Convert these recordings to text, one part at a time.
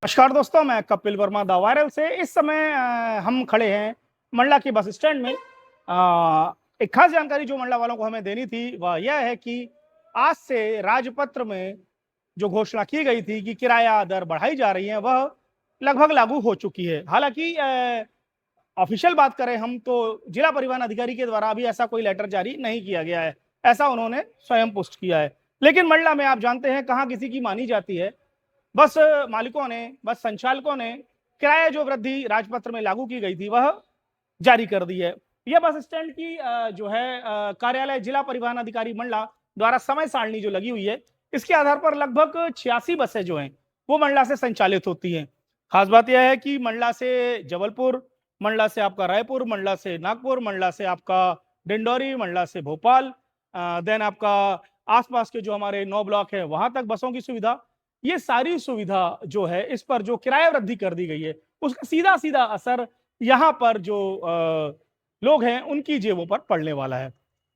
नमस्कार दोस्तों, मैं कपिल वर्मा द वायरल से। इस समय हम खड़े हैं मंडला की बस स्टैंड में। एक खास जानकारी जो मंडला वालों को हमें देनी थी वह यह है कि आज से राजपत्र में जो घोषणा की गई थी कि किराया दर बढ़ाई जा रही है वह लगभग लागू हो चुकी है। हालांकि ऑफिशियल बात करें हम तो जिला परिवहन अधिकारी के द्वारा अभी ऐसा कोई लेटर जारी नहीं किया गया है, ऐसा उन्होंने स्वयं पुष्ट किया है। लेकिन मंडला में आप जानते हैं कहाँ किसी की मानी जाती है। बस मालिकों ने, बस संचालकों ने किराया जो वृद्धि राजपत्र में लागू की गई थी वह जारी कर दी है। यह बस स्टैंड की जो है कार्यालय जिला परिवहन अधिकारी मंडला द्वारा समय सारणी जो लगी हुई है, इसके आधार पर लगभग 86 बसें जो हैं वो मंडला से संचालित होती हैं। खास बात यह है कि मंडला से जबलपुर, मंडला से आपका रायपुर, मंडला से नागपुर, मंडला से आपका डिंडौरी, मंडला से भोपाल, देन आपका आसपास के जो हमारे 9 ब्लॉक है वहां तक बसों की सुविधा। ये सारी सुविधा जो है, इस पर जो किराया वृद्धि कर दी गई है उसका सीधा सीधा असर यहाँ पर जो लोग हैं उनकी जेबों पर पड़ने वाला है।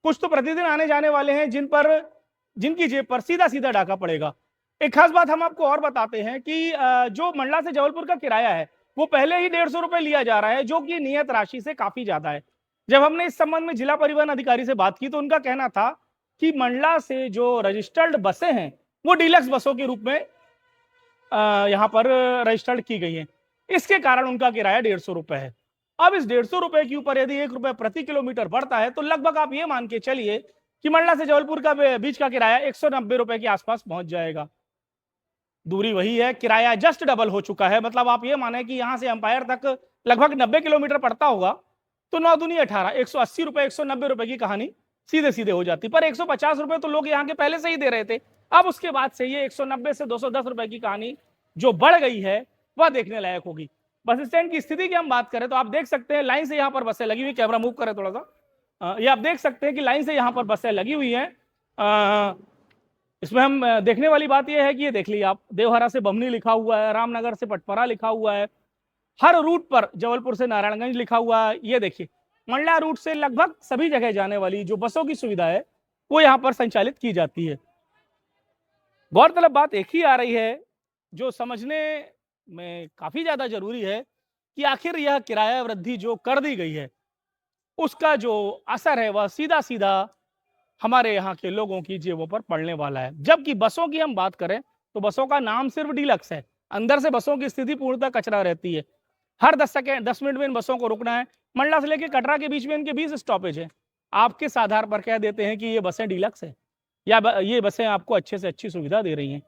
कुछ तो प्रतिदिन आने जाने वाले हैं जिनकी जेब पर सीधा सीधा डाका पड़ेगा। एक खास बात हम आपको और बताते हैं कि जो मंडला से जबलपुर का किराया है वो पहले ही 150 रुपए लिया जा रहा है, जो कि नियत राशि से काफी ज्यादा है। जब हमने इस संबंध में जिला परिवहन अधिकारी से बात की तो उनका कहना था कि मंडला से जो रजिस्टर्ड बसें हैं वो डीलक्स बसों के रूप में यहाँ पर रजिस्टर्ड की गई है। इसके कारण उनका किराया 150 रुपए है। अब इस 150 रुपए के ऊपर यदि 1 रुपए प्रति किलोमीटर बढ़ता है तो लगभग आप ये मान के चलिए कि मंडला से जबलपुर का बीच का किराया 190 रुपए के आसपास पहुंच जाएगा। दूरी वही है, किराया जस्ट डबल हो चुका है। मतलब आप ये माने कि यहां से अंपायर तक लगभग 90 किलोमीटर पड़ता होगा तो 9 दूनी 18, 180 रुपए 190 रुपए की कहानी सीधे सीधे हो जाती। पर 150 रुपए तो लोग यहाँ के पहले से ही दे रहे थे। अब उसके बाद से ये 190 से 210 रुपए की कहानी जो बढ़ गई है वह देखने लायक होगी। बस स्टैंड की स्थिति की हम बात करें तो आप देख सकते हैं लाइन से यहाँ पर बसें लगी हुई। कैमरा मूव करें थोड़ा सा, ये आप देख सकते हैं कि लाइन से यहाँ पर बसें लगी हुई हैं। इसमें हम देखने वाली बात यह है कि ये देख लीजिए आप, देवहरा से बमनी लिखा हुआ है, रामनगर से पटपरा लिखा हुआ है, हर रूट पर जबलपुर से नारायणगंज लिखा हुआ है। ये देखिए मंडला रूट से लगभग सभी जगह जाने वाली जो बसों की सुविधा है वो यहाँ पर संचालित की जाती है। गौरतलब बात एक ही आ रही है जो समझने में काफी ज्यादा जरूरी है कि आखिर यह किराया वृद्धि जो कर दी गई है उसका जो असर है वह सीधा सीधा हमारे यहाँ के लोगों की जेबों पर पड़ने वाला है। जबकि बसों की हम बात करें तो बसों का नाम सिर्फ डीलक्स है, अंदर से बसों की स्थिति पूर्णतः कचरा रहती है। हर 10 मिनट में इन बसों को रुकना है। मंडला से लेकर कटरा के बीच में इनके 20 स्टॉपेज है। आप किस आधार पर कह देते हैं कि ये बसें डीलक्स है या ये बसें आपको अच्छे से अच्छी सुविधा दे रही हैं?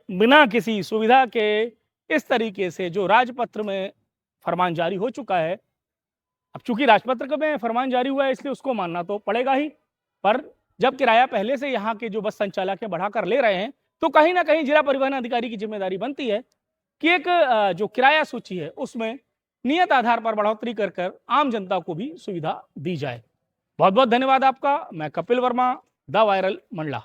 बिना किसी सुविधा के इस तरीके से जो राजपत्र में फरमान जारी हो चुका है, अब चूंकि राजपत्र में फरमान जारी हुआ है इसलिए उसको मानना तो पड़ेगा ही। पर जब किराया पहले से यहाँ के जो बस संचालक है बढ़ाकर ले रहे हैं तो कहीं ना कहीं जिला परिवहन अधिकारी की जिम्मेदारी बनती है कि एक जो किराया सूची है उसमें नियत आधार पर बढ़ोतरी कर कर आम जनता को भी सुविधा दी जाए। बहुत बहुत धन्यवाद आपका। मैं कपिल वर्मा, द वायरल, मंडला।